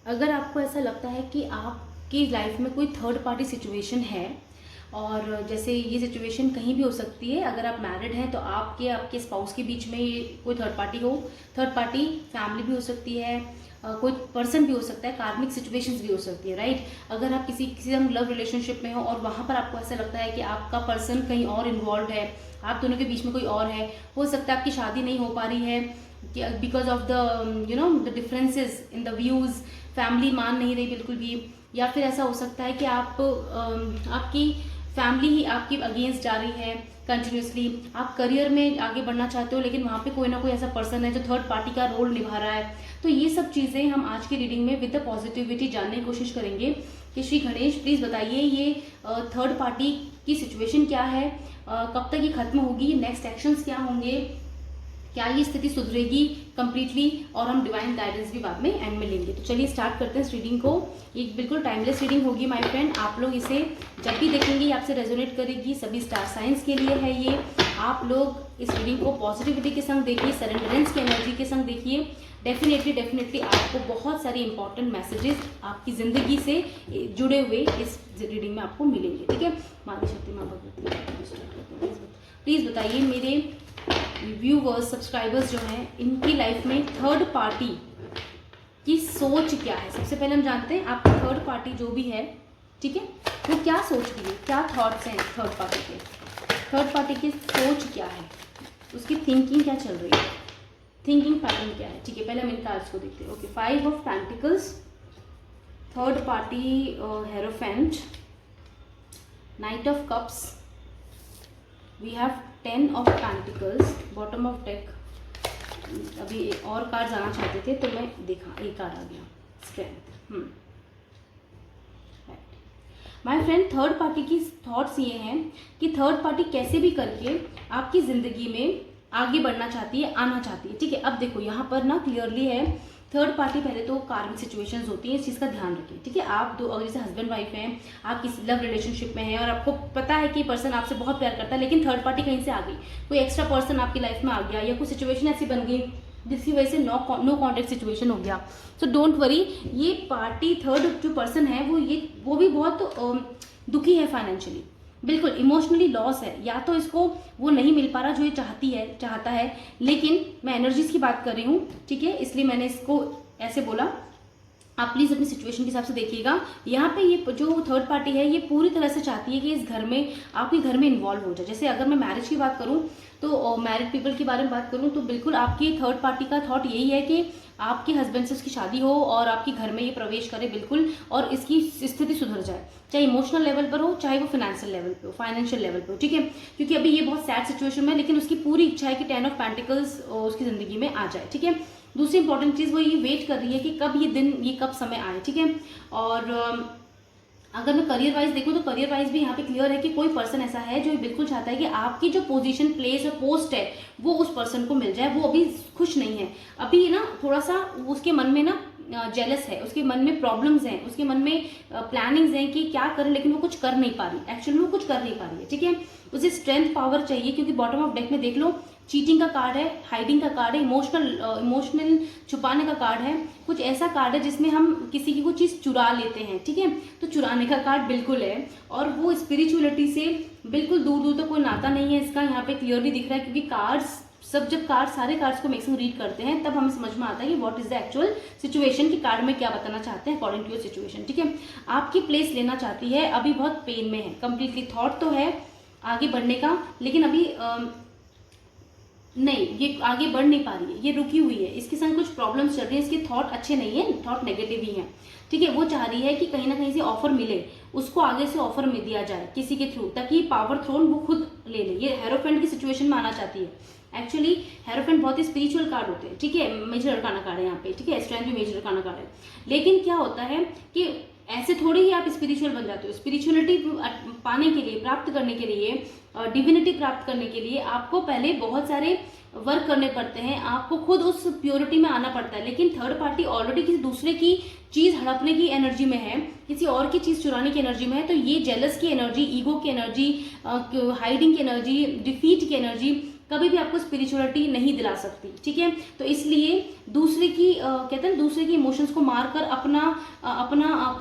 अगर आपको ऐसा लगता है कि आपकी लाइफ में कोई थर्ड पार्टी सिचुएशन है, और जैसे ये सिचुएशन कहीं भी हो सकती है, अगर आप मैरिड हैं तो आपके आपके स्पाउस के बीच में ये कोई थर्ड पार्टी हो, थर्ड पार्टी फैमिली भी हो सकती है, कोई पर्सन भी हो सकता है, कार्मिक सिचुएशंस भी हो सकती है, राइट। अगर आप किसी संग लव रिलेशनशिप में हो और वहाँ पर आपको ऐसा लगता है कि आपका पर्सन कहीं और इन्वॉल्व है, आप दोनों के बीच में कोई और है, हो सकता है आपकी शादी नहीं हो पा रही है because of the differences in the views, family मान नहीं रही बिल्कुल भी, या फिर ऐसा हो सकता है कि आपकी फैमिली ही आपकी अगेंस्ट जा रही है कंटिन्यूसली, आप करियर में आगे बढ़ना चाहते हो लेकिन वहाँ पे कोई ना कोई ऐसा पर्सन है जो थर्ड पार्टी का रोल निभा रहा है। तो ये सब चीज़ें हम आज की रीडिंग में विद द पॉजिटिविटी जानने की कोशिश करेंगे कि श्री गणेश प्लीज़ बताइए ये थर्ड पार्टी की सिचुएशन क्या है, कब तक ये खत्म होगी, नेक्स्ट एक्शंस क्या होंगे, क्या ये स्थिति सुधरेगी कंप्लीटली, और हम डिवाइन गाइडेंस भी बाद में एंड में लेंगे। तो चलिए स्टार्ट करते हैं इस रीडिंग को। ये बिल्कुल टाइमलेस रीडिंग होगी माय फ्रेंड, आप लोग इसे जब भी देखेंगे आपसे रेजोनेट करेगी, सभी स्टार साइंस के लिए है ये। आप लोग इस रीडिंग को पॉजिटिविटी के संग देखिए, सरेंडरेंस की एनर्जी के संग देखिए, डेफिनेटली आपको बहुत सारी इंपॉर्टेंट मैसेजेस आपकी ज़िंदगी से जुड़े हुए इस रीडिंग में आपको मिलेंगे, ठीक है। माता शक्ति माँ भगवती प्लीज़ बताइए मेरे व्यूवर्स सब्सक्राइबर्स जो हैं इनकी लाइफ में थर्ड पार्टी की सोच क्या है। सबसे पहले हम जानते हैं आपकी थर्ड पार्टी जो भी है, ठीक है, वो क्या सोच रही है, क्या थॉट्स हैं थर्ड पार्टी के, थर्ड पार्टी की सोच क्या है, उसकी थिंकिंग क्या चल रही है, थिंकिंग पैटर्न क्या है, ठीक है। पहले हम इन कार्ड्स को देखते हैं। Okay, 5 of pentacles, third party hierophant, knight of cups, we have 10 of pentacles, bottom of deck. अभी एक और कार्ड आना चाहते थे तो मैं देखा एक कार्ड आ गया, strength. My friend, third party की थॉट्स ये हैं कि थर्ड पार्टी कैसे भी करके आपकी ज़िंदगी में आगे बढ़ना चाहती है, आना चाहती है, ठीक है। अब देखो यहाँ पर ना क्लियरली है थर्ड पार्टी, पहले तो कार्मिक सिचुएशंस होती हैं, इस चीज़ का ध्यान रखें, ठीक है। आप दो अगर जैसे हस्बैंड वाइफ हैं, आप किसी लव रिलेशनशिप में हैं और आपको पता है कि पर्सन आपसे बहुत प्यार करता है, लेकिन थर्ड पार्टी कहीं से आ गई, कोई एक्स्ट्रा पर्सन आपकी लाइफ में आ गया, या कोई सिचुएशन ऐसी बन गई जिसकी वजह से नो कॉन्टेक्ट सिचुएशन हो गया। सो डोंट वरी, ये पार्टी थर्ड जो पर्सन है वो भी बहुत दुखी है फाइनेंशियली, बिल्कुल इमोशनली लॉस है, या तो इसको वो नहीं मिल पा रहा जो ये चाहता है, लेकिन मैं एनर्जीज की बात कर रही हूँ, ठीक है, इसलिए मैंने इसको ऐसे बोला। आप प्लीज़ अपनी सिचुएशन के हिसाब से देखिएगा। यहाँ पे ये जो थर्ड पार्टी है ये पूरी तरह से चाहती है कि इस घर में, आपके घर में इन्वॉल्व हो जाए। जैसे अगर मैं मैरिज की बात करूँ तो मैरिड पीपल के बारे में बात करूँ तो बिल्कुल आपकी थर्ड पार्टी का थॉट यही है कि आपके हस्बैंड से उसकी शादी हो और आपके घर में ये प्रवेश करे बिल्कुल, और इसकी स्थिति सुधर जाए, चाहे इमोशनल लेवल पर हो चाहे वो फाइनेंशियल लेवल पे हो, ठीक है। क्योंकि अभी ये बहुत सैड सिचुएशन में है, लेकिन उसकी पूरी इच्छा है कि 10 ऑफ पेंटिकल्स उसकी ज़िंदगी में आ जाए, ठीक है। दूसरी इंपॉर्टेंट चीज़ वो ये वेट कर रही है कि कब ये दिन, ये कब समय आए, ठीक है। और अगर मैं करियर वाइज देखूँ तो करियर वाइज भी यहाँ पे क्लियर है कि कोई पर्सन ऐसा है जो बिल्कुल चाहता है कि आपकी जो पोजीशन, प्लेस और पोस्ट है वो उस पर्सन को मिल जाए। वो अभी खुश नहीं है, अभी ना थोड़ा सा उसके मन में ना जेलस है, उसके मन में प्रॉब्लम्स हैं, उसके मन में प्लानिंग्स हैं कि क्या करें, लेकिन वो कुछ कर नहीं पा रही, एक्चुअली वो कुछ कर नहीं पा रही है, ठीक है। उसे स्ट्रेंथ पावर चाहिए, क्योंकि बॉटम ऑफ डेक में देख लो चीटिंग का कार्ड है, हाइडिंग का कार्ड है, इमोशनल छुपाने का कार्ड है, कुछ ऐसा कार्ड है जिसमें हम किसी की कुछ चीज़ चुरा लेते हैं, ठीक है। तो चुराने का कार्ड बिल्कुल है, और वो स्पिरिचुअलिटी से बिल्कुल दूर दूर तक कोई नाता नहीं है इसका, यहाँ पे क्लियरली दिख रहा है। क्योंकि कार्ड्स सब, जब सारे कार्ड्स को मैक्सिमम रीड करते हैं तब हमें समझ में आता है कि what is the actual situation, की कार्ड में क्या बताना चाहते हैं अकॉर्डिंग टू योर सिचुएशन, ठीक है। आपकी प्लेस लेना चाहती है, अभी बहुत पेन में है, कंप्लीटली थॉट तो है आगे बढ़ने का, लेकिन अभी नहीं, ये आगे बढ़ नहीं पा रही है, ये रुकी हुई है, इसके संग कुछ प्रॉब्लम्स चल रही है, इसके थॉट अच्छे नहीं है, थॉट नेगेटिव ही हैं, ठीक है। वो चाह रही है कि कहीं ना कहीं से ऑफर मिले, उसको आगे से ऑफर में दिया जाए किसी के थ्रू, ताकि पावर थ्रोन वो खुद ले ले। ये हेरोफेंट की सिचुएशन में आना चाहती है। एक्चुअली हेरोफेंट बहुत ही स्पिरिचुअल कार्ड होते हैं, ठीक है, मेजर अरकाना कार्ड है यहाँ पे, ठीक है, स्ट्रेंथ भी मेजर अरकाना कार्ड है। लेकिन क्या होता है कि ऐसे थोड़ी ही आप स्पिरिचुअल बन जाते हो। स्पिरिचुअलिटी पाने के लिए, प्राप्त करने के लिए, डिविनिटी प्राप्त करने के लिए आपको पहले बहुत सारे वर्क करने पड़ते हैं, आपको खुद उस प्योरिटी में आना पड़ता है। लेकिन थर्ड पार्टी ऑलरेडी किसी दूसरे की चीज़ हड़पने की एनर्जी में है, किसी और की चीज़ चुराने की एनर्जी में है, तो ये जेलस की एनर्जी, ईगो की एनर्जी, हाइडिंग की एनर्जी, डिफीट की एनर्जी, कभी भी आपको स्पिरिचुअलिटी नहीं दिला सकती, ठीक है। तो इसलिए दूसरे की कहते हैं दूसरे की इमोशंस को मारकर अपने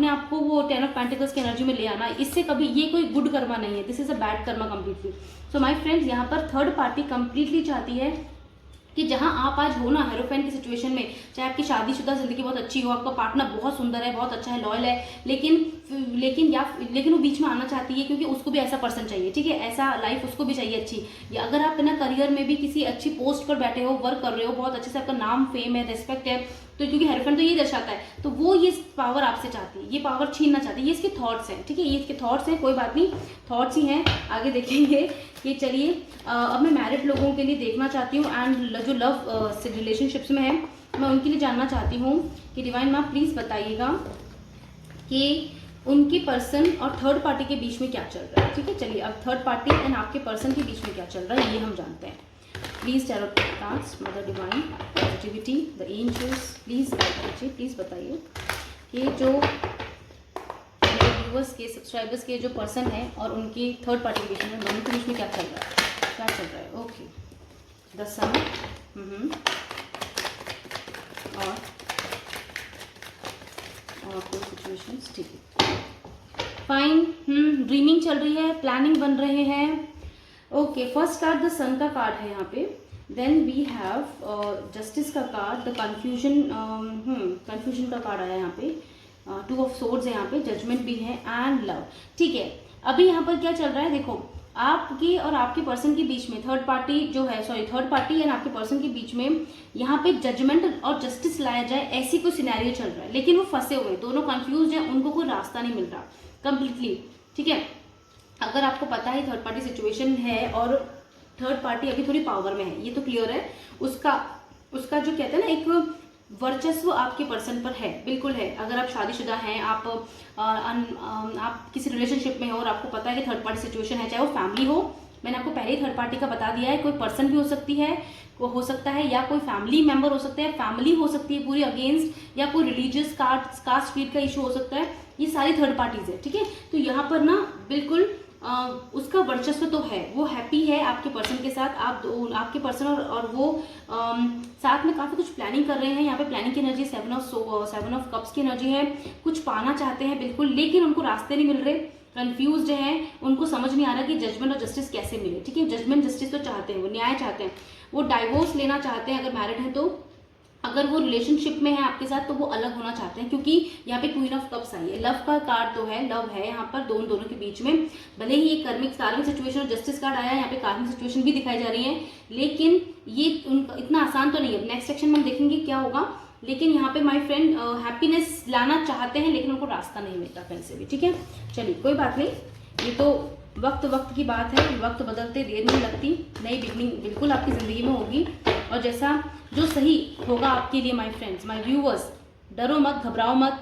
आप को वो 10 ऑफ पेंटिकल्स की एनर्जी में ले आना, इससे कभी ये कोई गुड कर्मा नहीं है, this is a bad Karma completely. So my friends, यहाँ पर थर्ड पार्टी कंप्लीटली चाहती है कि जहां आप आज हो ना हेरोफेंट की सिचुएशन में, चाहे आपकी शादीशुदा जिंदगी बहुत अच्छी हो, आपका पार्टनर बहुत सुंदर है, बहुत अच्छा है, लॉयल है, लेकिन वो बीच में आना चाहती है क्योंकि उसको भी ऐसा पर्सन चाहिए, ठीक है, ऐसा लाइफ उसको भी चाहिए अच्छी। या अगर आप ना करियर में भी किसी अच्छी पोस्ट पर बैठे हो, वर्क कर रहे हो, बहुत अच्छे से आपका नाम फेम है, रिस्पेक्ट है, तो क्योंकि हेरोफेंट तो ये दर्शाता है, तो वो ये पावर आपसे चाहती है, ये पावर छीनना चाहती है, ये इसके थॉट्स हैं, ठीक है, ये इसके थॉट्स हैं, कोई बात नहीं, थॉट्स ही हैं, आगे देखेंगे। कि चलिए अब मैं मैरिड लोगों के लिए देखना चाहती हूँ एंड जो लव रिलेशनशिप्स में है मैं उनके लिए जानना चाहती हूँ कि डिवाइन मैम प्लीज़ बताइएगा कि उनके पर्सन और थर्ड पार्टी के बीच में क्या चल रहा है, ठीक है। चलिए अब थर्ड पार्टी एंड आपके पर्सन के बीच में क्या चल रहा है ये हम जानते हैं। Please tarot cards, mother divine, positivity, the angels, please guide कीजिए, प्लीज़ बताइए कि जो व्यूअर्स के सब्सक्राइबर्स के जो पर्सन है और उनकी थर्ड पार्टी के बीच में, दोनों के बीच में क्या चल रहा है, क्या चल रहा है। ओके, द सन और कोई सिचुएशंस, ठीक है, फाइन। ड्रीमिंग चल रही है, प्लानिंग बन रहे हैं। ओके, फर्स्ट कार्ड द सन का कार्ड है यहाँ पे, देन वी हैव जस्टिस का कार्ड, द कन्फ्यूजन का कार्ड आया यहाँ पे, 2 ऑफ सोर्ड्स है यहाँ पे, जजमेंट भी है एंड लव, ठीक है। अभी यहाँ पर क्या चल रहा है, देखो आपकी और आपके पर्सन के बीच में थर्ड पार्टी एंड आपके पर्सन के बीच में यहाँ पे जजमेंट और जस्टिस लाया जाए, ऐसी कोई सिनेरियो चल रहा है, लेकिन वो फंसे हुए, दोनों कंफ्यूज हैं, उनको कोई रास्ता नहीं मिल रहा कंप्लीटली, ठीक है। अगर आपको पता है थर्ड पार्टी सिचुएशन है और थर्ड पार्टी अभी थोड़ी पावर में है, ये तो क्लियर है, उसका जो कहते हैं ना एक वर्चस्व आपके पर्सन पर है, बिल्कुल है। अगर आप शादीशुदा हैं, आप किसी रिलेशनशिप में हो और आपको पता है कि थर्ड पार्टी सिचुएशन है, चाहे वो फैमिली हो, मैंने आपको पहले ही थर्ड पार्टी का बता दिया है, कोई पर्सन भी हो सकता है या कोई फैमिली मेंबर हो सकता है, फैमिली हो सकती है पूरी अगेंस्ट, या कोई रिलीजियस कास्ट क्रीड का इशू हो सकता है, ये सारी थर्ड पार्टीज है, ठीक है। तो यहाँ पर ना बिल्कुल उसका वर्चस्व तो है, वो हैप्पी है आपके पर्सन के साथ, आपके पर्सन और वो साथ में काफ़ी कुछ प्लानिंग कर रहे हैं। यहाँ पे प्लानिंग की एनर्जी 7 ऑफ कप्स की एनर्जी है, कुछ पाना चाहते हैं बिल्कुल, लेकिन उनको रास्ते नहीं मिल रहे, कंफ्यूज्ड हैं, उनको समझ नहीं आ रहा कि जजमेंट और जस्टिस कैसे मिले, ठीक है। जजमेंट जस्टिस तो चाहते हैं, वो न्याय चाहते हैं, वो डाइवोर्स लेना चाहते हैं अगर मैरिड है तो, अगर वो रिलेशनशिप में है आपके साथ तो वो अलग होना चाहते हैं, क्योंकि यहाँ पे क्वीन ऑफ कप्स आई है, लव का कार्ड तो है, लव है यहाँ पर दोनों के बीच में, भले ही एक कार्मिक सिचुएशन और जस्टिस कार्ड आया है, यहाँ पे कार्मिक सिचुएशन भी दिखाई जा रही है, लेकिन ये उनका इतना आसान तो नहीं है। नेक्स्ट सेक्शन में हम देखेंगे क्या होगा, लेकिन यहाँ पे माय फ्रेंड हैप्पीनेस लाना चाहते हैं, लेकिन उनको रास्ता नहीं मिलता कहीं से भी, ठीक है। चलिए कोई बात नहीं, ये तो वक्त की बात है, वक्त बदलते देर नहीं लगती, नई बिगनिंग बिल्कुल आपकी ज़िंदगी में होगी, और जैसा जो सही होगा आपके लिए माय फ्रेंड्स, माय व्यूअर्स, डरो मत, घबराओ मत,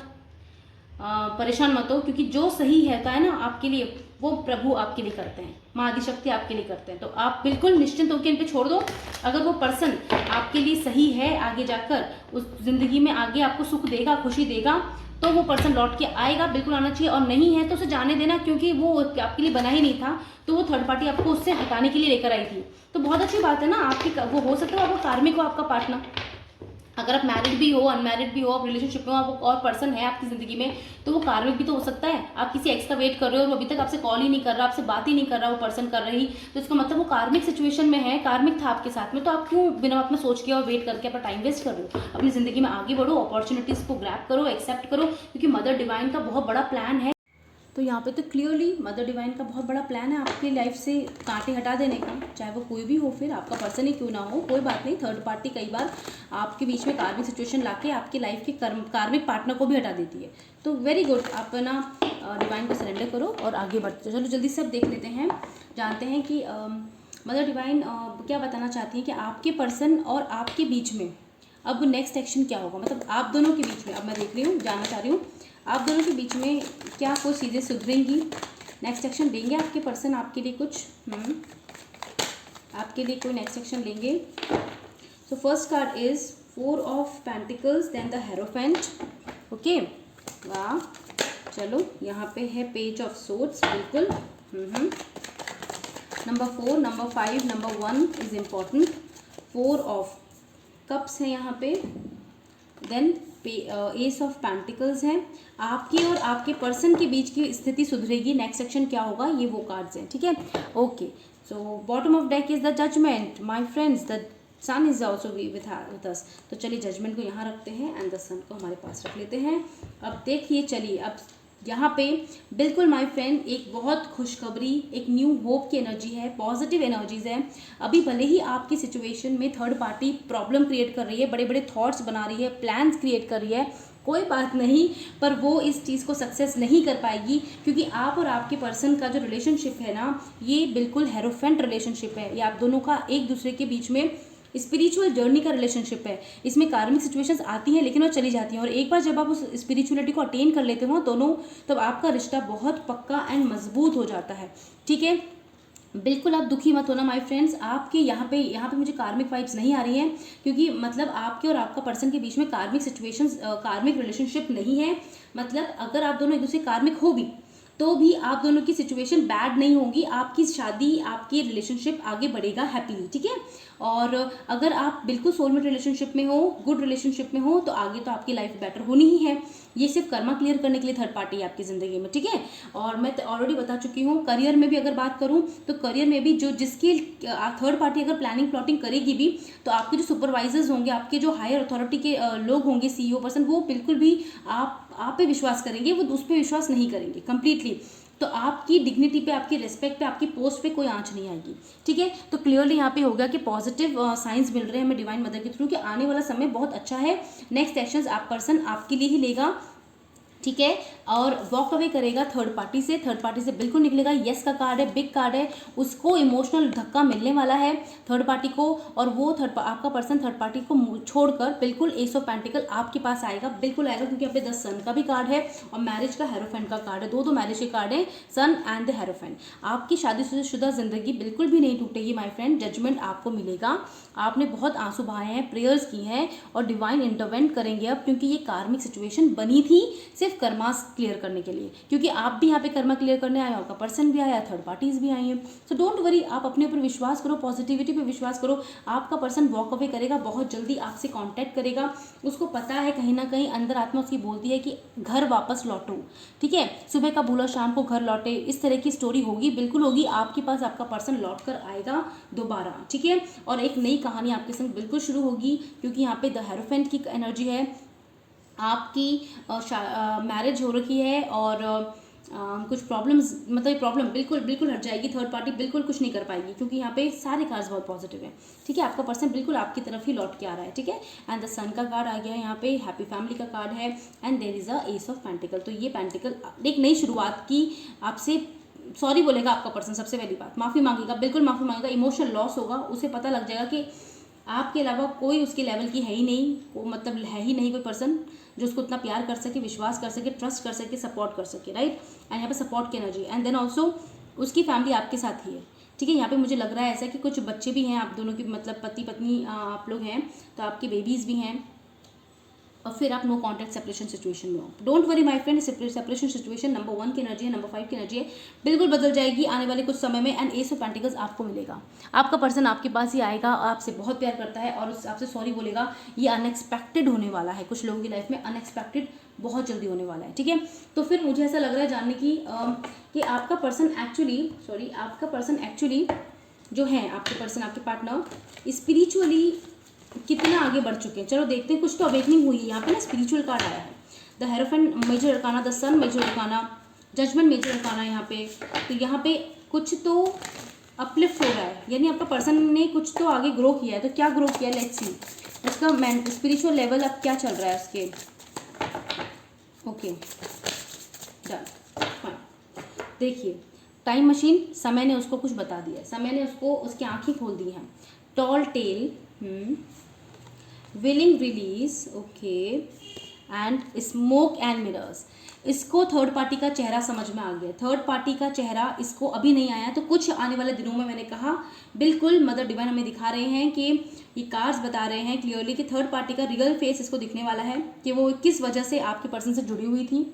परेशान मत हो, क्योंकि जो सही है ना आपके लिए, वो प्रभु आपके लिए करते हैं, माँ आदिशक्ति आपके लिए करते हैं, तो आप बिल्कुल निश्चिंत होकर इन पे छोड़ दो। अगर वो पर्सन आपके लिए सही है, आगे जाकर उस जिंदगी में आगे आपको सुख देगा, खुशी देगा, तो वो पर्सन लौट के आएगा, बिल्कुल आना चाहिए, और नहीं है तो उसे जाने देना, क्योंकि वो आपके लिए बना ही नहीं था, तो वो थर्ड पार्टी आपको उससे हटाने के लिए लेकर आई थी। तो बहुत अच्छी बात है ना, आपकी वो हो सकता है आपका कार्मिक हो, आपका पार्टनर, अगर आप मैरिड भी हो, अनमैरिड भी हो, आप रिलेशनशिप में हो, आप और पर्सन है आपकी जिंदगी में, तो वो कार्मिक भी तो हो सकता है। आप किसी एक्स का वेट कर रहे हो और वो अभी तक आपसे कॉल ही नहीं कर रहा, आपसे बात ही नहीं कर रहा, वो पर्सन कर रही, तो इसका मतलब वो कार्मिक सिचुएशन में है, कार्मिक था आपके साथ में, तो आप क्यों बिना अपना सोच के और वेट करके अपना टाइम वेस्ट कर रहे हो। अपनी जिंदगी में आगे बढ़ो, अपॉर्चुनिटीज को ग्रैब करो, एक्सेप्ट करो, क्योंकि मदर डिवाइन का बहुत बड़ा प्लान है। तो यहाँ पे तो क्लियरली मदर डिवाइन का बहुत बड़ा प्लान है आपकी लाइफ से कांटे हटा देने का, चाहे वो कोई भी हो, फिर आपका पर्सन ही क्यों ना हो, कोई बात नहीं। थर्ड पार्टी कई बार आपके बीच में कार्मिक सिचुएशन लाके आपकी लाइफ के कार्मिक पार्टनर को भी हटा देती है। तो वेरी गुड, आप ना डिवाइन को सरेंडर करो और आगे बढ़ते। चलो जल्दी से अब देख लेते हैं, जानते हैं कि मदर डिवाइन क्या बताना चाहती है कि आपके पर्सन और आपके बीच में अब नेक्स्ट एक्शन क्या होगा, मतलब आप दोनों के बीच में, अब मैं देख रही हूँ, जानना चाह रही हूँ आप दोनों के बीच में क्या कोई चीज़ें सुधरेंगी, नेक्स्ट एक्शन देंगे आपके पर्सन आपके लिए कुछ, आपके लिए कोई नेक्स्ट एक्शन लेंगे। So first card is 4 of pentacles, then the hierophant. Okay, वाह, चलो यहाँ पे है पेज ऑफ सोर्ड्स, बिल्कुल। Number 4, number 5, number 1 is important. 4 of cups है यहाँ पे, देन एस ऑफ पेंटिकल्स है। आपकी और आपके पर्सन के बीच की स्थिति सुधरेगी। नेक्स्ट सेक्शन क्या होगा, ये वो कार्ड्स हैं, ठीक है। Okay, so bottom of deck is the judgement my friends, the sun is also with us. तो चलिए जजमेंट को यहाँ रखते हैं एंड द सन को हमारे पास रख लेते हैं। अब देखिए, चलिए अब यहाँ पे बिल्कुल माय फ्रेंड एक बहुत खुशखबरी, एक न्यू होप की एनर्जी है, पॉजिटिव एनर्जीज है। अभी भले ही आपकी सिचुएशन में थर्ड पार्टी प्रॉब्लम क्रिएट कर रही है, बड़े बड़े थॉट्स बना रही है, प्लान्स क्रिएट कर रही है, कोई बात नहीं, पर वो इस चीज़ को सक्सेस नहीं कर पाएगी, क्योंकि आप और आपके पर्सन का जो रिलेशनशिप है ना, ये बिल्कुल हेरोफेंट रिलेशनशिप है। ये आप दोनों का एक दूसरे के बीच में स्पिरिचुअल जर्नी का रिलेशनशिप है। इसमें कार्मिक सिचुएशंस आती हैं लेकिन वो चली जाती हैं, और एक बार जब आप उस स्पिरिचुअलिटी को अटेन कर लेते हो दोनों, तब आपका रिश्ता बहुत पक्का एंड मजबूत हो जाता है, ठीक है। बिल्कुल आप दुखी मत होना माय फ्रेंड्स। आपके यहाँ पे मुझे कार्मिक वाइब्स नहीं आ रही हैं, क्योंकि मतलब आपके और आपका पर्सन के बीच में कार्मिक सिचुएशंस, कार्मिक रिलेशनशिप नहीं है। मतलब अगर आप दोनों एक दूसरे कार्मिक हो भी, तो भी आप दोनों की सिचुएशन बैड नहीं होगी, आपकी शादी, आपकी रिलेशनशिप आगे बढ़ेगा हैप्पीली, ठीक है। और अगर आप बिल्कुल सोलमेट रिलेशनशिप में हो, गुड रिलेशनशिप में हो, तो आगे तो आपकी लाइफ बेटर होनी ही है। ये सिर्फ कर्मा क्लियर करने के लिए थर्ड पार्टी है आपकी ज़िंदगी में, ठीक है। और मैं ऑलरेडी बता चुकी हूँ, करियर में भी अगर बात करूँ तो करियर में भी जो जिसकी थर्ड पार्टी अगर प्लानिंग प्लॉटिंग करेगी भी, तो आपके जो सुपरवाइजर्स होंगे, आपके जो हायर अथॉरिटी के लोग होंगे, सीईओ पर्सन, वो बिल्कुल भी आप पे विश्वास करेंगे, वो उस पर विश्वास नहीं करेंगे कंप्लीटली। तो आपकी डिग्निटी पे, आपकी रिस्पेक्ट पे, आपकी पोस्ट पे कोई आंच नहीं आएगी, ठीक है। तो क्लियरली यहाँ पे हो गया कि पॉजिटिव साइंस मिल रहे हैं हमें डिवाइन मदर के थ्रू कि आने वाला समय बहुत अच्छा है। नेक्स्ट एक्शंस आप पर्सन आपके लिए ही लेगा, ठीक है, और वॉक अवे करेगा थर्ड पार्टी से बिल्कुल निकलेगा। यस का कार्ड है, बिग कार्ड है, उसको इमोशनल धक्का मिलने वाला है थर्ड पार्टी को, और वो आपका पर्सन थर्ड पार्टी को छोड़कर बिल्कुल एस ऑफ पेंटिकल आपके पास आएगा, बिल्कुल आएगा, क्योंकि यहाँ पे 10 सन का भी कार्ड है और मैरिज का हेरोफेंट का कार्ड है, दो मैरिज के कार्ड है, सन एंड द हेरोफेंट। आपकी शादीशुदा जिंदगी बिल्कुल भी नहीं टूटेगी माई फ्रेंड, जजमेंट आपको मिलेगा। आपने बहुत आंसू बहाए हैं, प्रेयर्स की हैं, और डिवाइन इंटरवेंट करेंगे अब, क्योंकि ये कार्मिक सिचुएशन बनी थी सिर्फ कर्मास क्लियर करने के लिए, क्योंकि आप भी यहाँ पे कर्मा क्लियर करने आए, आपका पर्सन भी आया, थर्ड पार्टीज भी आई हैं। सो डोंट वरी, आप अपने ऊपर विश्वास करो, पॉजिटिविटी पे विश्वास करो। आपका पर्सन वॉक अवे करेगा, बहुत जल्दी आपसे कांटेक्ट करेगा। उसको पता है, कहीं ना कहीं अंदर आत्मा उसकी बोलती है कि घर वापस लौटो, ठीक है, सुबह का भूला शाम को घर लौटे, इस तरह की स्टोरी होगी, बिल्कुल होगी। आपके पास आपका पर्सन लौट कर आएगा दोबारा, ठीक है, और एक नई कहानी आपके संग बिल्कुल शुरू होगी, क्योंकि यहाँ पे द हेरोफेंट की एनर्जी है। आपकी मैरिज हो रखी है और कुछ प्रॉब्लम्स, मतलब प्रॉब्लम बिल्कुल हट जाएगी, थर्ड पार्टी बिल्कुल कुछ नहीं कर पाएगी, क्योंकि यहाँ पे सारे कार्ड्स बहुत पॉजिटिव हैं, ठीक है। आपका पर्सन बिल्कुल आपकी तरफ ही लौट के आ रहा है, ठीक है। एंड द सन का कार्ड आ गया है, यहाँ पे हैप्पी फैमिली का कार्ड है, and there is a ace of pentacle. तो ये पेंटिकल एक नई शुरुआत की, आपसे सॉरी बोलेगा आपका पर्सन, सबसे पहली बात माफ़ी मांगेगा, बिल्कुल माफ़ी मांगेगा। इमोशनल लॉस होगा, उसे पता लग जाएगा कि आपके अलावा कोई उसके लेवल की है ही नहीं, वो मतलब है ही नहीं कोई पर्सन जो उसको इतना प्यार कर सके, विश्वास कर सके, ट्रस्ट कर सके, सपोर्ट कर सके, राइट। एंड यहाँ पे सपोर्ट की एनर्जी, एंड देन ऑल्सो उसकी फैमिली आपके साथ ही है, ठीक है। यहाँ पे मुझे लग रहा है ऐसा कि कुछ बच्चे भी हैं आप दोनों की, मतलब पति पत्नी आप लोग हैं, तो आपके बेबीज़ भी हैं, और फिर आप नो कॉन्टैक्ट सेपरेशन सिचुएशन में हो। Don't worry my friend, separation situation number 1 की एनर्जी है, नंबर 5 की एनर्जी है, बिल्कुल बदल जाएगी आने वाले कुछ समय में। एंड एस ऑफ पेंटिकल्स आपको मिलेगा, आपका पर्सन आपके पास ही आएगा, आपसे बहुत प्यार करता है और आपसे सॉरी बोलेगा। ये अनएक्सपेक्टेड होने वाला है, कुछ लोगों की लाइफ में अनएक्सपेक्टेड बहुत जल्दी होने वाला है, ठीक है। तो फिर मुझे ऐसा लग रहा है जानने की कि आपका पर्सन एक्चुअली जो है, आपके पर्सन, आपके पार्टनर स्पिरिचुअली कितना आगे बढ़ चुके हैं। चलो देखते हैं, कुछ तो अवेकनिंग हुई है। यहाँ पे ना स्पिरिचुअल कार्ड आया है, the hierophant major arcana, the sun major arcana, judgement major arcana यहाँ पे। तो यहाँ पे कुछ तो अपलिफ्ट हो रहा है, यानी आपका पर्सन ने कुछ तो आगे ग्रो किया है। तो क्या ग्रो किया है, लेट्स सी उसका स्पिरिचुअल लेवल अब क्या चल रहा है उसके। Okay done, fine. देखिए टाइम मशीन, समय ने उसको कुछ बता दिया है, समय ने उसको उसकी आंखें खोल दी हैं। Tall tale, willing release, okay, and smoke and mirrors. इसको थर्ड पार्टी का चेहरा समझ में आ गया। थर्ड पार्टी का चेहरा इसको अभी नहीं आया, तो कुछ आने वाले दिनों में, मैंने कहा बिल्कुल मदर डिवाइन हमें दिखा रहे हैं कि ये कार्ड्स बता रहे हैं क्लियरली कि थर्ड पार्टी का रियल फेस इसको दिखने वाला है, कि वो किस वजह से आपके पर्सन से जुड़ी हुई थी।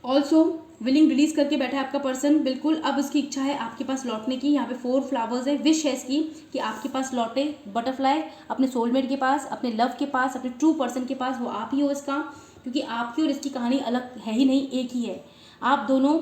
ऑल्सो विलिंग रिलीज करके बैठा है आपका पर्सन, बिल्कुल अब उसकी इच्छा है आपके पास लौटने की। यहाँ पे 4 फ्लावर्स है, विश है इसकी कि आपके पास लौटे। बटरफ्लाई अपने सोलमेट के पास, अपने लव के पास, अपने ट्रू पर्सन के पास, वो आप ही हो इसका, क्योंकि आपकी और इसकी कहानी अलग है ही नहीं, एक ही है। आप दोनों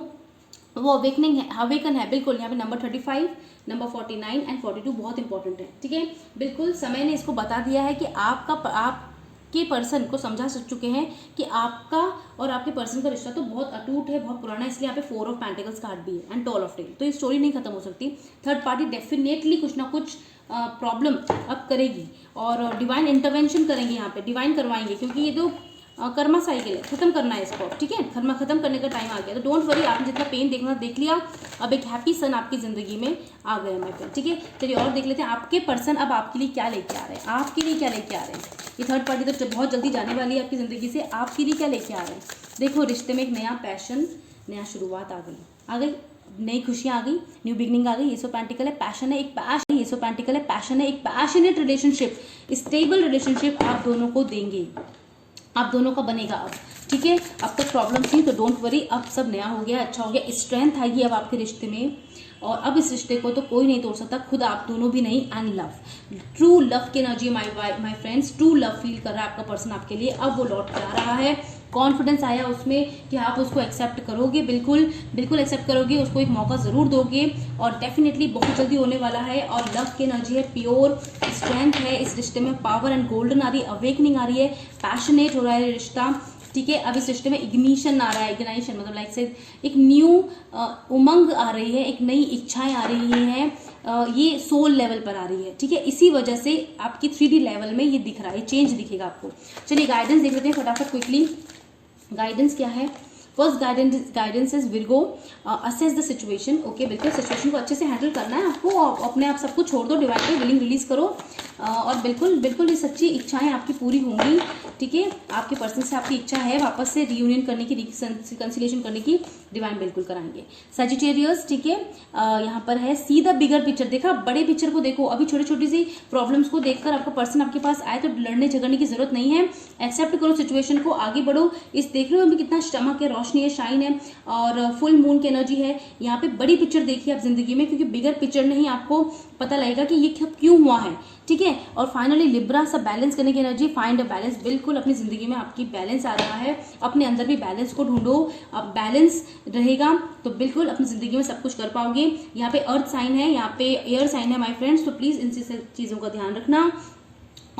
वो अवेकन है बिल्कुल। यहाँ पे नंबर 35, नंबर 49 एंड 42 बहुत इंपॉर्टेंट है, ठीक है। बिल्कुल समय ने इसको बता दिया है कि आपके पर्सन को समझा चुके हैं कि आपका और आपके पर्सन का रिश्ता तो बहुत अटूट है, बहुत पुराना है, इसलिए यहाँ पे 4 ऑफ पेंटिकल्स कार्ड भी है एंड टॉल ऑफ टेल। तो ये स्टोरी नहीं खत्म हो सकती। थर्ड पार्टी डेफिनेटली कुछ ना कुछ प्रॉब्लम अब करेगी और डिवाइन इंटरवेंशन करेंगे, यहाँ पे डिवाइन करवाएंगे, क्योंकि ये तो कर्मा साइकिल है, खत्म करना है इसको, ठीक है। कर्मा खत्म करने का टाइम आ गया। तो डोंट वरी, आपने जितना पेन देखना देख लिया, अब एक हैप्पी सन आपकी जिंदगी में आ गया माय फ्रेंड, ठीक है। चलिए और देख लेते हैं आपके पर्सन अब आपके लिए क्या लेके आ रहे हैं, आपके लिए क्या लेके आ रहे हैं। ये थर्ड पार्टी तो बहुत जल्दी जाने वाली है आपकी ज़िंदगी से, आपके लिए क्या लेके आ रहे हैं। देखो रिश्ते में एक नया पैशन, नया शुरुआत आ गई, नई खुशियाँ आ गई, न्यू बिगनिंग आ गई। ये सो पेंटिकल है, पैशन है, एक पैशनेट रिलेशनशिप, स्टेबल रिलेशनशिप आप दोनों को देंगे, आप दोनों का बनेगा अब, ठीक है। अब तक प्रॉब्लम थी तो डोंट वरी, अब सब नया हो गया, अच्छा हो गया, स्ट्रेंथ आएगी अब आपके रिश्ते में, और अब इस रिश्ते को तो कोई नहीं तोड़ सकता, खुद आप दोनों भी नहीं। एंड लव, ट्रू लव की energy my friends, true love feel कर रहा है आपका पर्सन आपके लिए। अब वो लौट के आ रहा है, कॉन्फिडेंस आया उसमें कि आप उसको एक्सेप्ट करोगे, बिल्कुल बिल्कुल एक्सेप्ट करोगे, उसको एक मौका ज़रूर दोगे, और डेफिनेटली बहुत जल्दी होने वाला है। और लव की एनर्जी है, प्योर स्ट्रेंथ है इस रिश्ते में, पावर एंड गोल्डन आ रही है, अवेकनिंग आ रही है, पैशनेट हो रहा है रिश्ता, ठीक है। अब इस रिश्ते में इग्निशन आ रहा है, इग्नाइशन मतलब लाइक से एक न्यू उमंग आ रही है, एक नई इच्छाएं आ रही हैं, ये सोल लेवल पर आ रही है, ठीक है। इसी वजह से आपकी 3D लेवल में ये दिख रहा है, चेंज दिखेगा आपको। चलिए गाइडेंस देख लेते हैं फटाफट क्विकली। गाइडेंस क्या है? First guidance is Virgo, assess the situation. Okay, बिल्कुल सिचुएशन को अच्छे से हैंडल करना है आपको, अपने आप सब कुछ छोड़ दो, डिवाइन पे विलिंग रिलीज करो, और बिल्कुल ये सच्ची इच्छाएं आपकी पूरी होंगी, ठीक है। आपके पर्सन से आपकी इच्छा है वापस से रियूनियन करने की, रिकंसिलिएशन करने की, डिवाइन बिल्कुल कराएंगे। सजिटेरियस, ठीक है, यहाँ पर है सी द बिगर पिक्चर, देखा बड़े पिक्चर को देखो, अभी छोटी छोटी सी प्रॉब्लम्स को देखकर आपका पर्सन आपके पास आए तो लड़ने झगड़ने की जरूरत नहीं है, एक्सेप्ट करो सिचुएशन को, आगे बढ़ो। इस देख रहे हो अभी कितना चमक है, रोशनी है, शाइन है, और फुल मून की एनर्जी है। यहाँ पे बड़ी पिक्चर देखिए आप जिंदगी में, क्योंकि बिगर पिक्चर में ही आपको पता लगेगा कि ये क्यों हुआ है, ठीक है। और फाइनली लिब्रा, सब बैलेंस करने की एनर्जी, फाइंड अ बैलेंस, बिल्कुल अपनी जिंदगी में आपकी बैलेंस आ रहा है, अपने अंदर भी बैलेंस को ढूंढो। अब बैलेंस रहेगा तो बिल्कुल अपनी जिंदगी में सब कुछ कर पाओगे। यहाँ पे अर्थ साइन है, यहाँ पे एयर साइन है माय फ्रेंड्स, तो प्लीज इन चीजों का ध्यान रखना।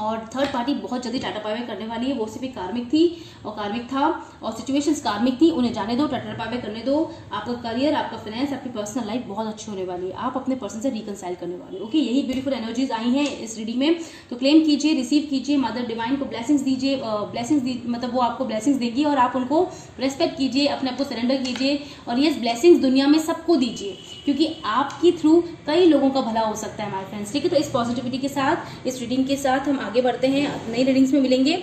और थर्ड पार्टी बहुत जल्दी टाटा बाय बाय करने वाली है, वो सिर्फ एक कार्मिक थी और कार्मिक था, और सिचुएशंस कार्मिक थी, उन्हें जाने दो, टाटा बाय बाय करने दो। आपका करियर, आपका फाइनेंस, आपकी पर्सनल लाइफ बहुत अच्छी होने वाली है, आप अपने पर्सन से रिकंसाइल करने वाले हो। ओके, यही ब्यूटीफुल एनर्जीज आई हैं इस रीडिंग में, तो क्लेम कीजिए, रिसीव कीजिए, मदर डिवाइन को ब्लेसिंग्स दीजिए, मतलब वो आपको ब्लेसिंग्स देगी और आप उनको रेस्पेक्ट कीजिए, अपने आप को सरेंडर कीजिए, और ये ब्लेसिंग्स दुनिया में सबको दीजिए, क्योंकि आपकी थ्रू कई लोगों का भला हो सकता है माय फ्रेंड्स, ठीक है। तो इस पॉजिटिविटी के साथ, इस रीडिंग के साथ हम आगे बढ़ते हैं, नई रीडिंग्स में मिलेंगे।